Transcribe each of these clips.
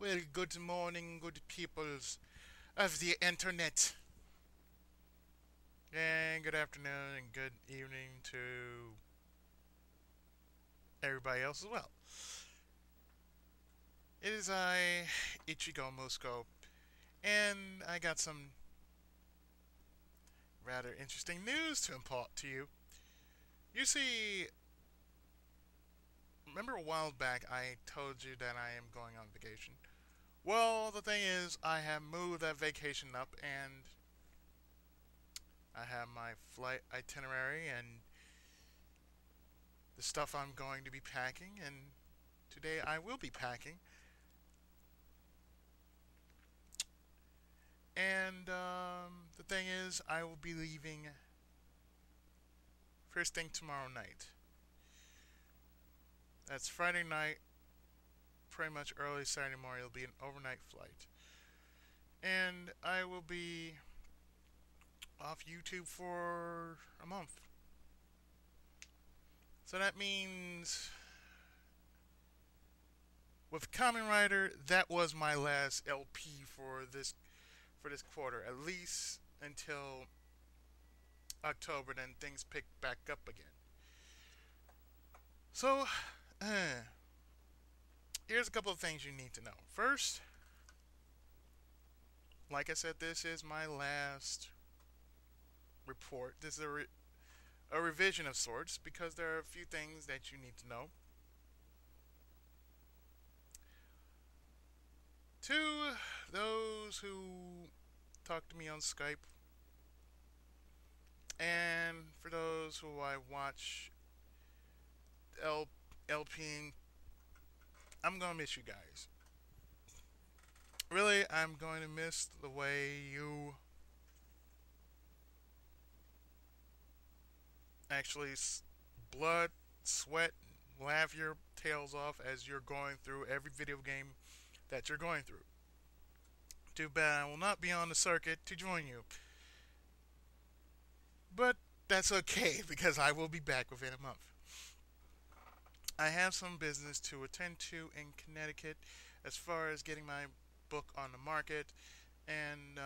Well, good morning, good peoples of the internet. And good afternoon and good evening to everybody else as well. It is I, Ichigo Mosco, and I got some rather interesting news to impart to you. You see, remember a while back I told you that I am going on vacation? Well, the thing is, I have moved that vacation up and I have my flight itinerary and the stuff I'm going to be packing, and today I will be packing. And the thing is, I will be leaving first thing tomorrow night. That's Friday night, pretty much early Saturday morning. It'll be an overnight flight. And I will be off YouTube for a month. So that means with Kamen Rider, that was my last LP for this quarter, at least until October. Then things pick back up again. So, uh, here's a couple of things you need to know. First, like I said, this is my last report. This is a revision of sorts because there are a few things that you need to know. To those who talk to me on Skype, and for those who I watch LPing, I'm gonna miss you guys. Really, I'm going to miss the way you actually blood, sweat, laugh your tails off as you're going through every video game that you're going through. Too bad I will not be on the circuit to join you. But that's okay because I will be back within a month. I have some business to attend to in Connecticut as far as getting my book on the market. And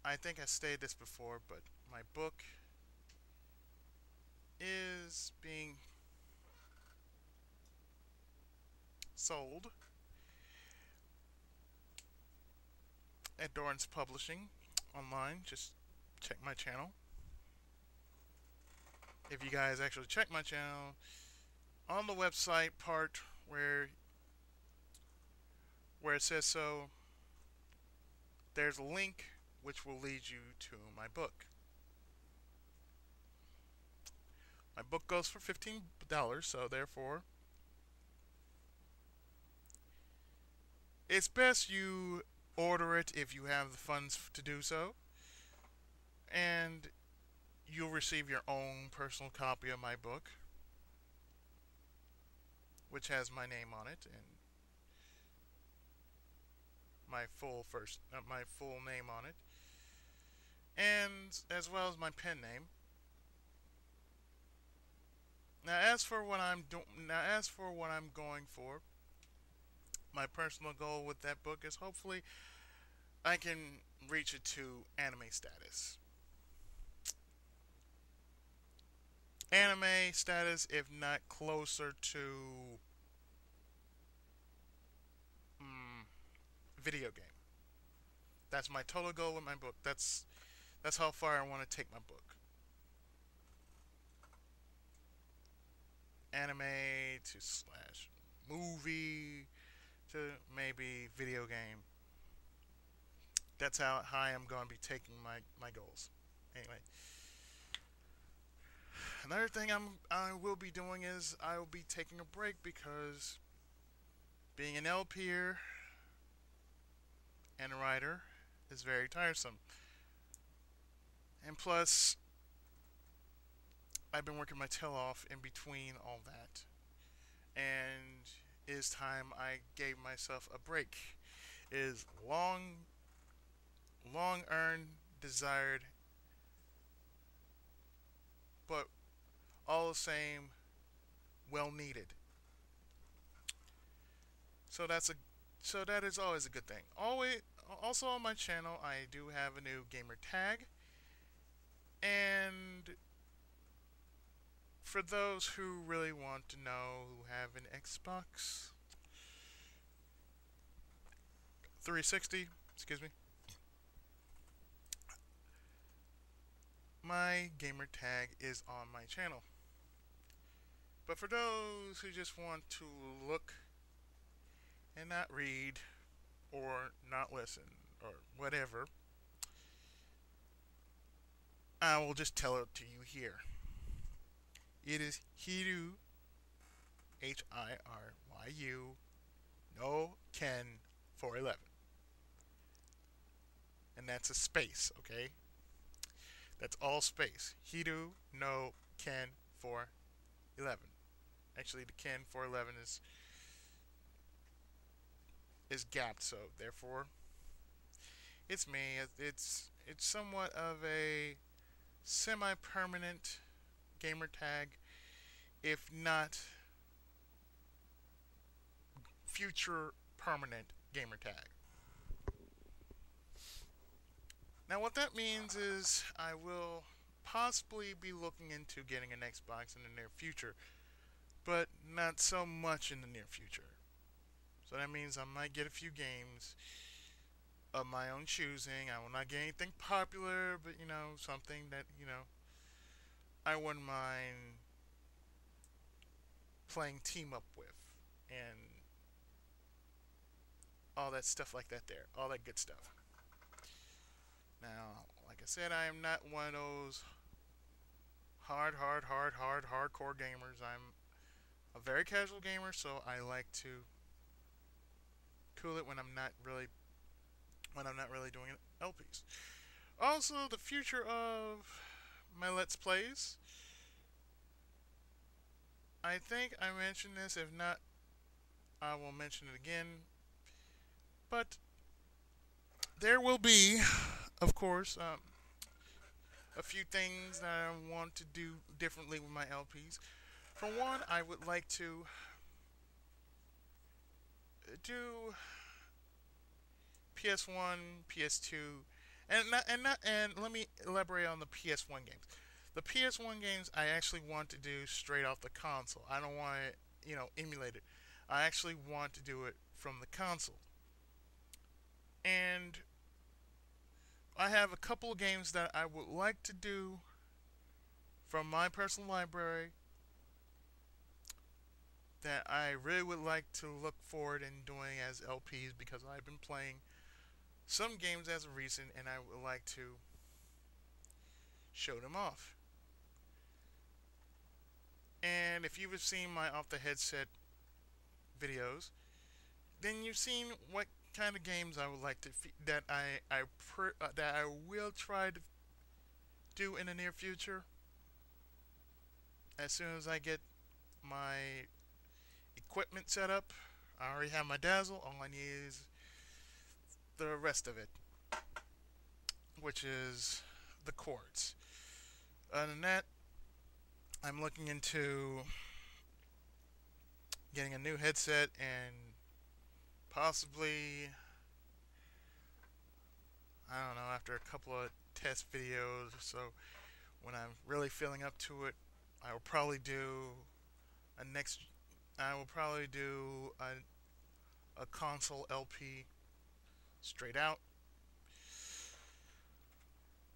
I think I stated this before, but my book is being sold at Dorrance Publishing online. Just check my channel. If you guys actually check my channel, on the website part where it says so, there's a link which will lead you to my book. My book goes for $15, so therefore, it's best you order it if you have the funds to do so, and you'll receive your own personal copy of my book, which has my name on it and my full name on it, and as well as my pen name. Now as for what I'm going for, my personal goal with that book is hopefully I can reach it to anime status. Anime status, if not closer to mm, video game. That's my total goal with my book. That's how far I want to take my book. Anime to slash movie to maybe video game. That's how high I'm going to be taking my goals. Anyway, another thing I will be doing is I will be taking a break because being an LPer and a writer is very tiresome. And plus, I've been working my tail off in between all that. And it is time I gave myself a break. It is long earned, desired, but all the same, well needed. So that is always a good thing. Always also on my channel I do have a new gamer tag, and for those who really want to know who have an Xbox 360, excuse me, my gamer tag is on my channel. But for those who just want to look and not read or not listen or whatever, I will just tell it to you here. It is Hiru, Hiryu, no Ken 411. And that's a space, okay? That's all space. Hiru no Ken 411. Actually, the Ken 411 is gapped, so therefore it's me. It's somewhat of a semi-permanent gamer tag, if not future permanent gamer tag. Now, what that means is I will possibly be looking into getting an Xbox in the near future, but not so much in the near future. So that means I might get a few games of my own choosing. I will not get anything popular, but something that, I wouldn't mind playing team up with and all that stuff like that there. All that good stuff. Now, like I said, I am not one of those hardcore gamers. I'm a very casual gamer, so I like to cool it when I'm not really doing LPs. Also, the future of my Let's Plays. I think I mentioned this. If not, I will mention it again. But there will be, of course, a few things that I want to do differently with my LPs. For one, I would like to do PS1, PS2, and let me elaborate on the PS1 games. The PS1 games I actually want to do straight off the console. I don't want it, emulated. I actually want to do it from the console. And I have a couple of games that I would like to do from my personal library that I really would like to look forward in doing as LPs, because I've been playing some games as of recent and I would like to show them off. And if you've seen my off the headset videos, then you've seen what kind of games I would like to that I will try to do in the near future. As soon as I get my equipment set up, I already have my Dazzle. All I need is the rest of it, which is the cords. Other than that, I'm looking into getting a new headset and possibly, I don't know, after a couple of test videos or so, when I'm really feeling up to it, I will probably do a next. I will probably do a console LP straight out.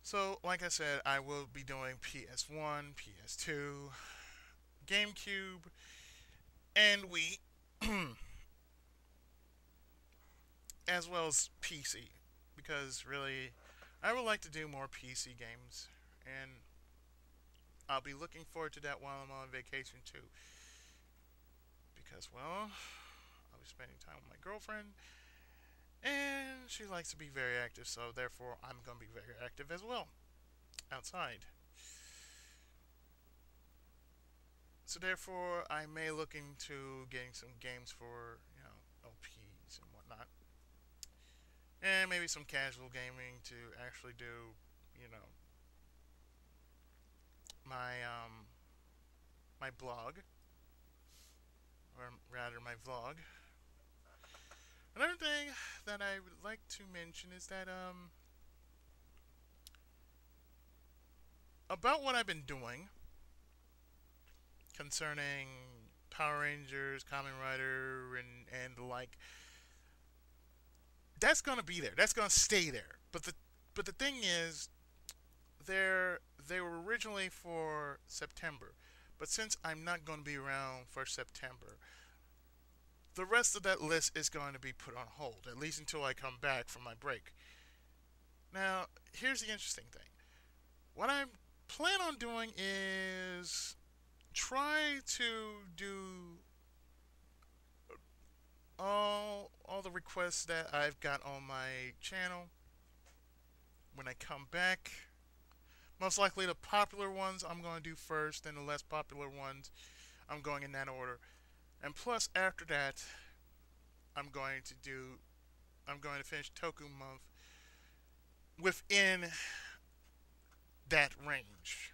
So, like I said, I will be doing PS1, PS2, GameCube, and Wii, as well as PC, because really, I would like to do more PC games, and I'll be looking forward to that while I'm on vacation too. Because, well, I'll be spending time with my girlfriend, and she likes to be very active, so therefore I'm going to be very active as well outside. So therefore, I may look into getting some games for, LPs and whatnot, and maybe some casual gaming to actually do, you know, my blog, or rather my vlog. Another thing that I would like to mention is that about what I've been doing concerning Power Rangers, Kamen Rider, and the like. That's gonna be there. That's gonna stay there. But the thing is, they were originally for September, but since I'm not going to be around for September, the rest of that list is going to be put on hold, at least until I come back from my break. Now, here's the interesting thing. What I plan on doing is try to do all the requests that I've got on my channel when I come back. Most likely the popular ones I'm going to do first, and the less popular ones I'm going in that order. And plus, after that, I'm going to do I'm going to finish Toku Month within that range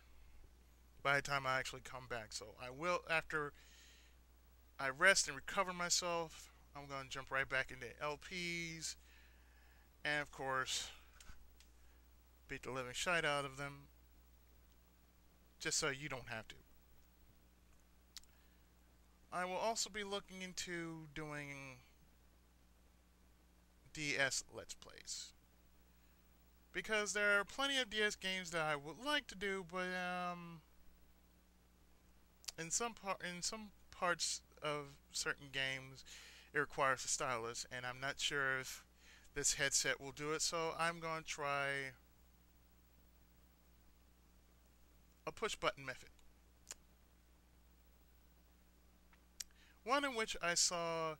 by the time I actually come back. So I will, after I rest and recover myself, I'm going to jump right back into LPs and, of course, beat the living shite out of them just so you don't have to. I will also be looking into doing DS Let's Plays, because there are plenty of DS games that I would like to do, but in some parts of certain games, it requires a stylus, and I'm not sure if this headset will do it. So I'm going to try a push button method, one in which I saw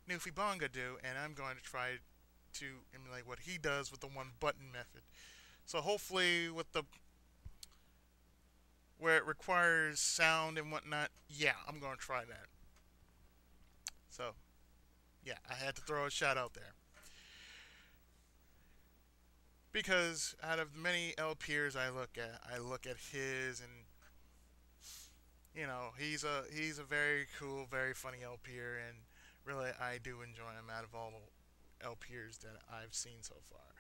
Newfie Bonga do, and I'm going to try to emulate what he does with the one button method. So hopefully, with the where it requires sound and whatnot, yeah, I'm going to try that. So, yeah, I had to throw a shout out there. Because out of many L peers I look at his, and he's a very cool, very funny L peer, and really I do enjoy him out of all the L peers that I've seen so far.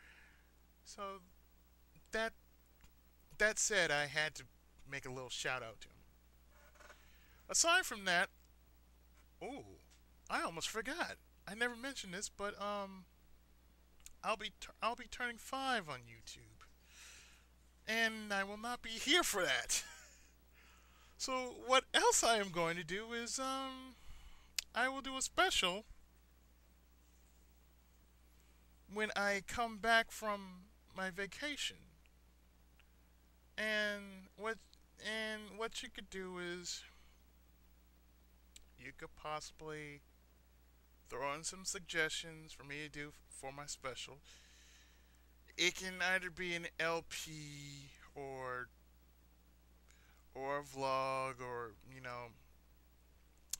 So that that said, I had to make a little shout out to him. Aside from that, ooh, I almost forgot. I never mentioned this, but I'll be turning 5 on YouTube, and I will not be here for that. So what else I am going to do is I will do a special when I come back from my vacation. And what you could do is you could possibly throw in some suggestions for me to do for my special. It can either be an LP or a vlog, or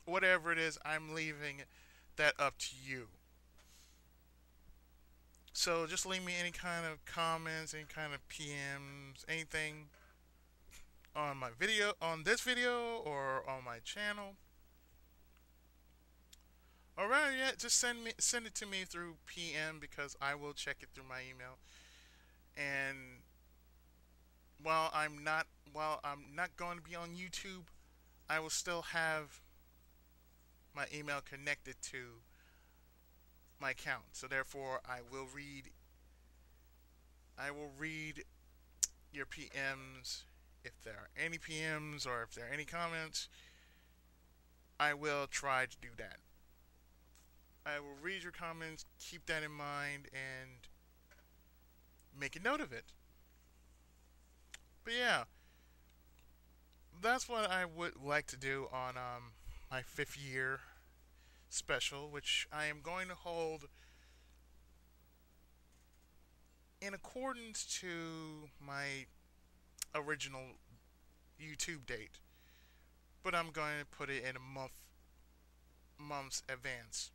whatever it is. I'm leaving that up to you. So just leave me any kind of comments, any kind of PMs, anything on my video, on this video, or on my channel. Alright, yeah, just send it to me through PM, because I will check it through my email. And while I'm not going to be on YouTube, I will still have my email connected to my account. So therefore, I will read your PMs. If there are any PMs or if there are any comments, I will try to do that. I will read your comments, keep that in mind, and make a note of it. But yeah, that's what I would like to do on my 5th year special, which I am going to hold in accordance to my original YouTube date. But I'm going to put it in a month's advance.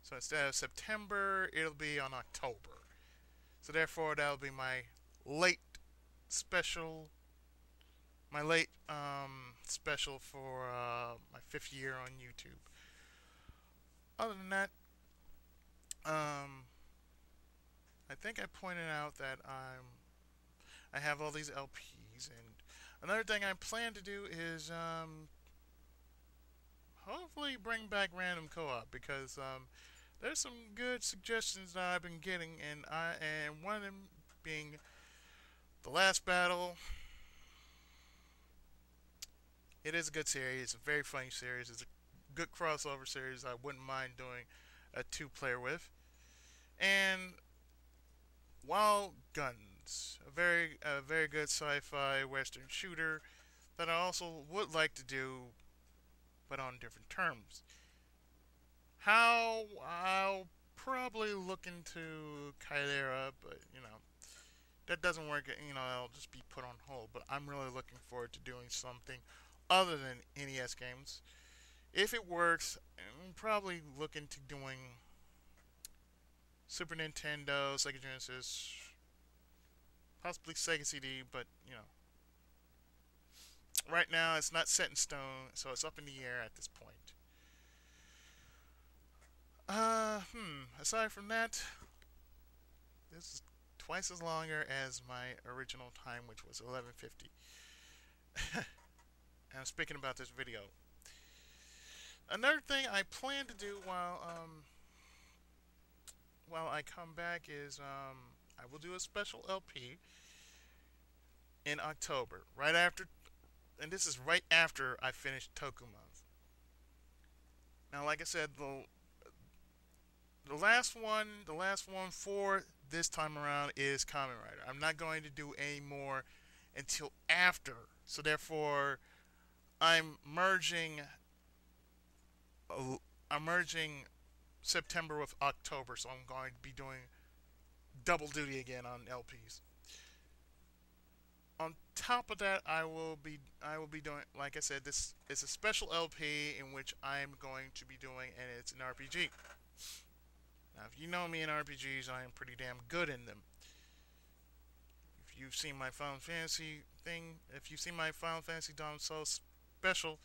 So instead of September, it'll be on October. So therefore, that'll be late special, my late special for my 5th year on YouTube. Other than that, Um, I think I pointed out that I have all these LPs, and another thing I plan to do is hopefully bring back random co-op because there's some good suggestions that I've been getting, and one of them being the last battle. It is a good series. It's a very funny series. It's a good crossover series. I wouldn't mind doing a two-player with. And Wild Guns, a very good sci-fi western shooter that I also would like to do, but on different terms. How I'll probably look into Chimera, but that doesn't work. I'll just be put on hold. But I'm really looking forward to doing something other than NES games. If it works, I'm probably looking to doing Super Nintendo, Sega Genesis, possibly Sega CD. But right now it's not set in stone, so it's up in the air at this point. Aside from that, this is twice as longer as my original time, which was 11:50. And I'm speaking about this video. Another thing I plan to do while I come back is I will do a special LP in October, right after, and this is right after I finish Toku Month. Now, like I said, the last one for this time around is Kamen Rider. I'm not going to do any more until after. So therefore, I'm merging. I'm merging September with October, so I'm going to be doing double duty again on LPs. On top of that, I will be doing, like I said, this is a special LP in which I'm going to be doing, and it's an RPG. Now, if you know me in RPGs, I am pretty damn good in them. If you've seen my Final Fantasy thing, if you've seen my Final Fantasy Dawn Soul special,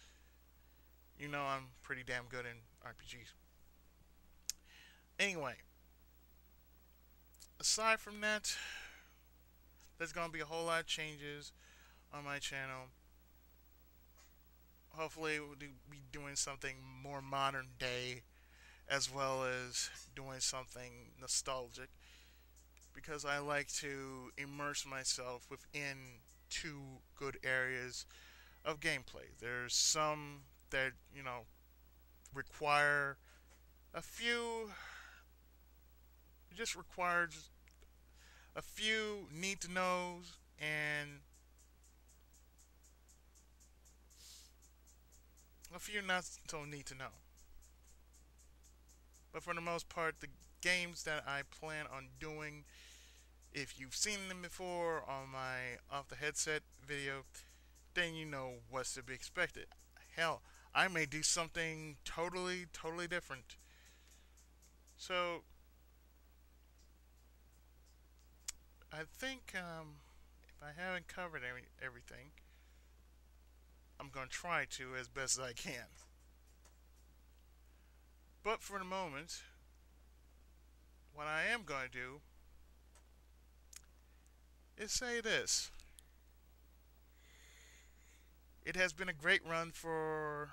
you know I'm pretty damn good in RPGs. Anyway, aside from that, there's gonna be a whole lot of changes on my channel. Hopefully, we'll be doing something more modern day, as well as doing something nostalgic, because I like to immerse myself within two good areas of gameplay. There's some that require a few. It just requires a few need to knows and a few not so need to know. But for the most part, the games that I plan on doing, if you've seen them before on my off the headset video, then you know what's to be expected. Hell, I may do something totally different. So I think if I haven't covered everything, I'm gonna try to as best as I can. But for the moment, what I am going to do is say this. It has been a great run for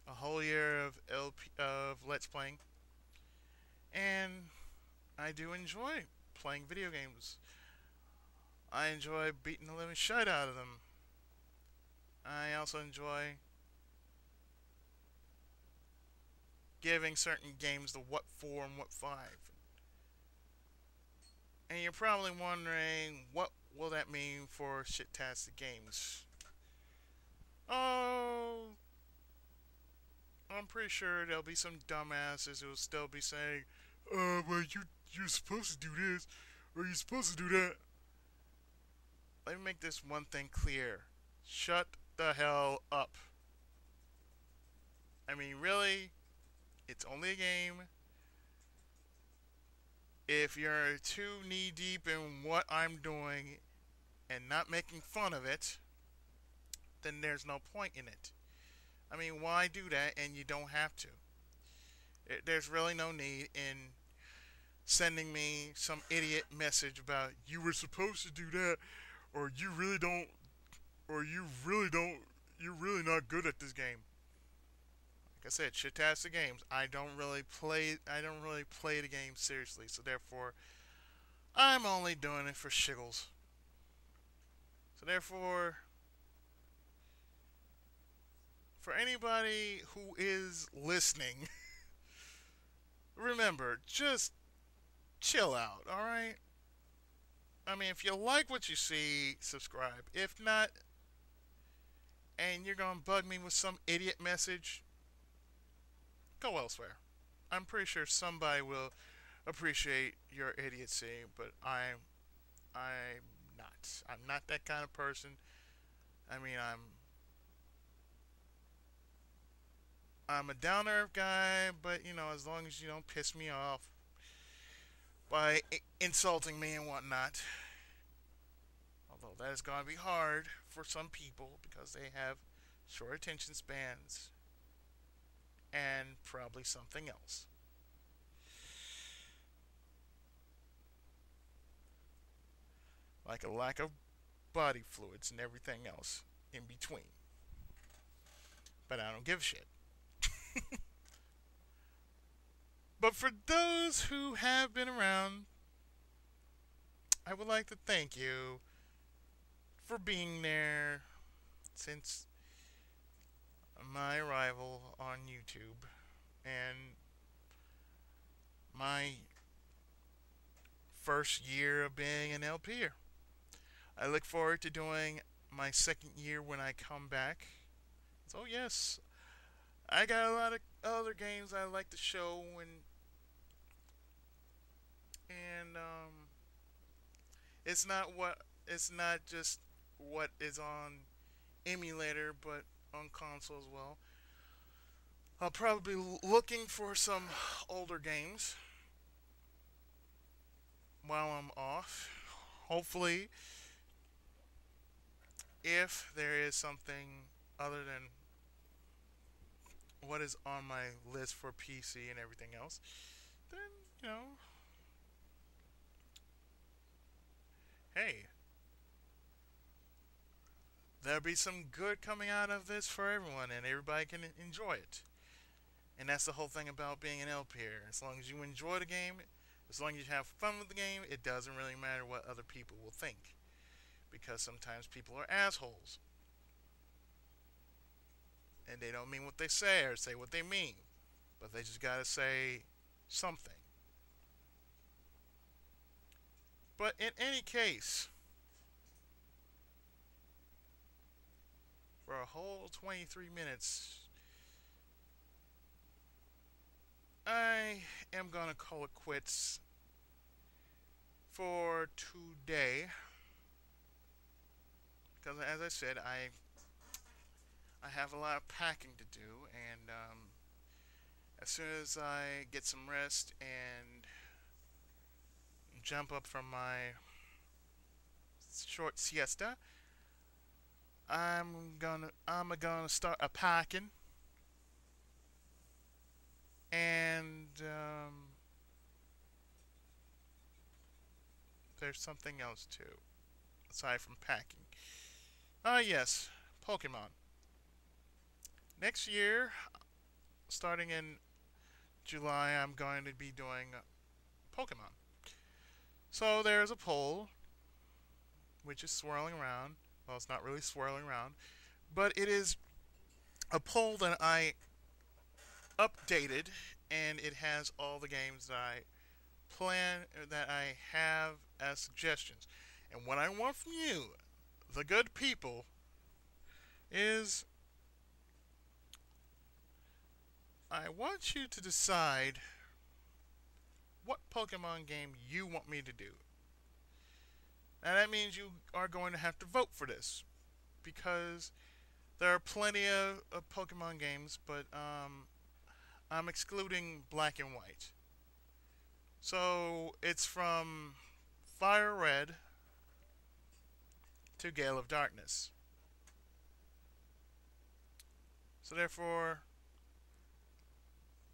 a whole year of Let's Playing, and I do enjoy playing video games. I enjoy beating the living shit out of them. I also enjoy giving certain games the what for and what five. And you're probably wondering, what will that mean for shit-tastic games? Oh, I'm pretty sure there'll be some dumbasses who will still be saying, well, you're supposed to do this, or you're supposed to do that. Let me make this one thing clear. Shut the hell up. I mean, really? It's only a game. If you're too knee deep in what I'm doing and not making fun of it, then there's no point in it. I mean, why do that and you don't have to? There's really no need in sending me some idiot message about you were supposed to do that, or you really don't, or you're really not good at this game. Like I said, shit-tastic games. I don't really play the game seriously, so therefore, I'm only doing it for shiggles. So therefore, for anybody who is listening, remember, just chill out, alright? I mean, if you like what you see, subscribe. If not, and you're gonna bug me with some idiot message, go elsewhere. I'm pretty sure somebody will appreciate your idiocy, but I'm not. I'm not that kind of person. I mean, I'm a down to earth guy, but you know, as long as you don't piss me off by insulting me and whatnot. Although that is going to be hard for some people because they have short attention spans and probably something else. Like a lack of body fluids and everything else in between. But I don't give a shit. But for those who have been around, I would like to thank you for being there since my arrival on YouTube and my first year of being an LPer. I look forward to doing my second year when I come back. So yes, I got a lot of other games I like to show and it's not just what is on emulator but on console as well. I'll probably be looking for some older games while I'm off. Hopefully, if there is something other than what is on my list for PC and everything else, then, you know, hey, there'll be some good coming out of this for everyone and everybody can enjoy it. And that's the whole thing about being an LP here. As long as you enjoy the game, as long as you have fun with the game, it doesn't really matter what other people will think. Because sometimes people are assholes. And they don't mean what they say or say what they mean. But they just gotta say something. But in any case, for a whole 23 minutes, I am gonna call it quits for today. Because as I said, I have a lot of packing to do, and as soon as I get some rest and jump up from my short siesta, I'm gonna start a packing, and there's something else too aside from packing. Yes, Pokemon. Next year, starting in July, I'm going to be doing Pokemon. So there's a poll which is swirling around. Well, it's not really swirling around, but it is a poll that I updated, and it has all the games that I plan that I have as suggestions. And what I want from you, the good people, is I want you to decide what Pokemon game you want me to do. Now that means you are going to have to vote for this because there are plenty of Pokemon games, but I'm excluding Black and White. So it's from Fire Red to Gale of Darkness. So therefore,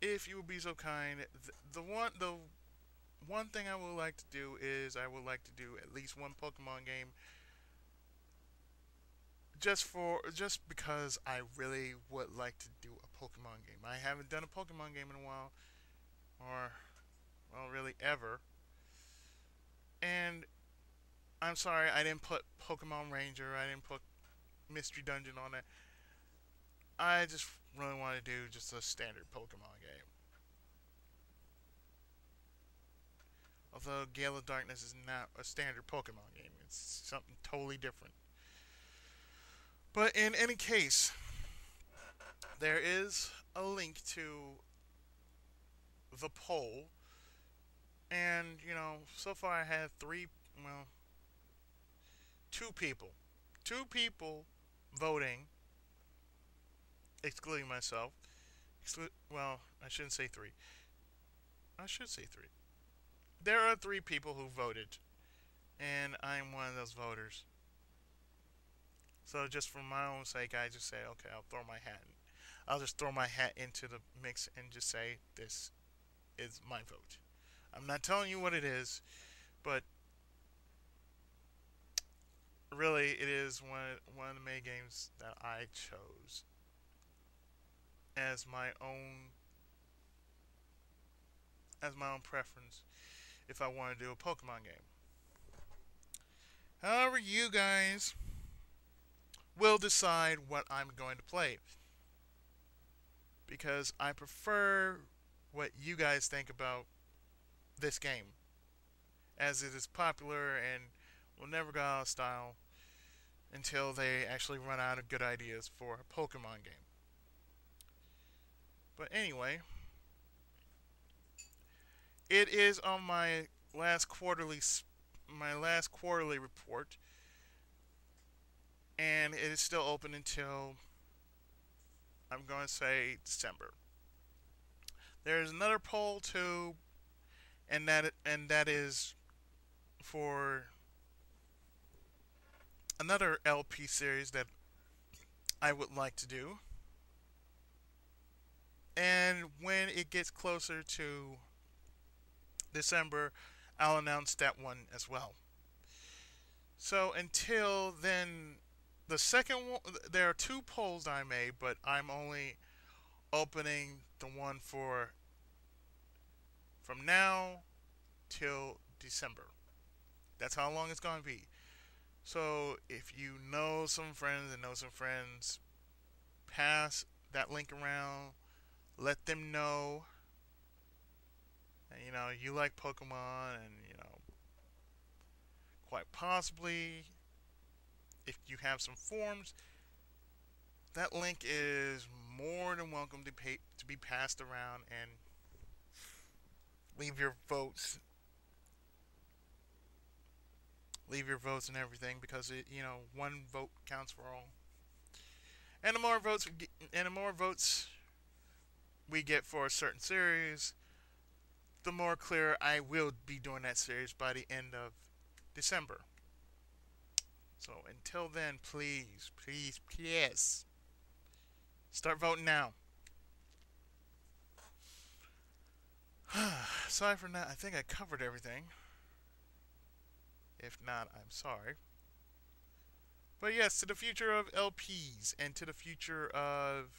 if you would be so kind, the one thing I would like to do is I would like to do at least one Pokemon game just because I really would like to do a Pokemon game. I haven't done a Pokemon game in a while, or well, really ever. And I'm sorry I didn't put Pokemon Ranger. I didn't put Mystery Dungeon on it. I just really want to do just a standard Pokemon game. Although Gale of Darkness is not a standard Pokemon game, it's something totally different. But in any case, there is a link to the poll, and so far I had well, two people, two people voting, excluding myself. Well, I shouldn't say three. I should say three. There are three people who voted, and I'm one of those voters. So just for my own sake, I just say, okay, I'll just throw my hat into the mix and just say this is my vote. I'm not telling you what it is, but really, it is one of the main games that I chose as my own preference if I want to do a Pokemon game. However, you guys will decide what I'm going to play because I prefer what you guys think about this game, as it is popular and will never go out of style until they actually run out of good ideas for a Pokemon game. But anyway, it is on last quarterly my last quarterly report, and it is still open until I'm going to say December. There's another poll too, and that is for another LP series that I would like to do. And when it gets closer to December, I'll announce that one as well. So until then, the second one, there are two polls I made, but I'm only opening the one for from now till December. That's how long it's going to be. So if you know some friends and know some friends, pass that link around. Let them know. And, you like Pokemon, and quite possibly, if you have some forms, that link is more than welcome to be passed around and leave your votes. Leave your votes and everything because one vote counts for all. And the more votes we get for a certain series, the more clear I will be doing that series by the end of December. So until then, please, please, please, start voting now. Aside from that, I think I covered everything. If not, I'm sorry. But yes, to the future of LPs and to the future of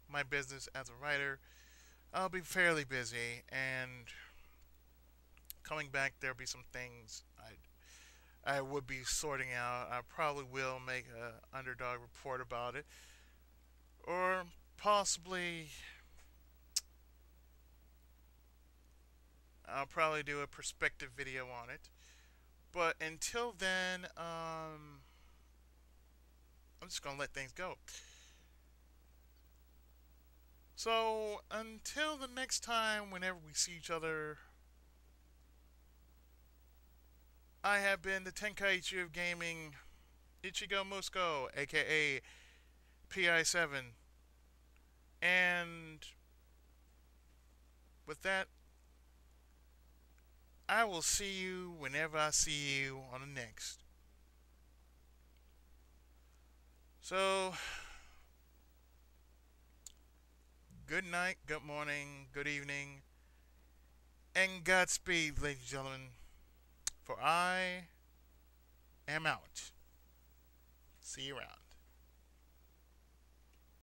my business as a writer, I'll be fairly busy, and coming back, there'll be some things I would be sorting out. I probably will make a Underdog report about it, or possibly I'll probably do a perspective video on it. But until then, I'm just gonna let things go. So until the next time, whenever we see each other, I have been the Tenkaichi of Gaming, Ichigo Musco, aka PI7. And with that, I will see you whenever I see you on the next. So, good night, good morning, good evening, and Godspeed, ladies and gentlemen. For I am out. See you around.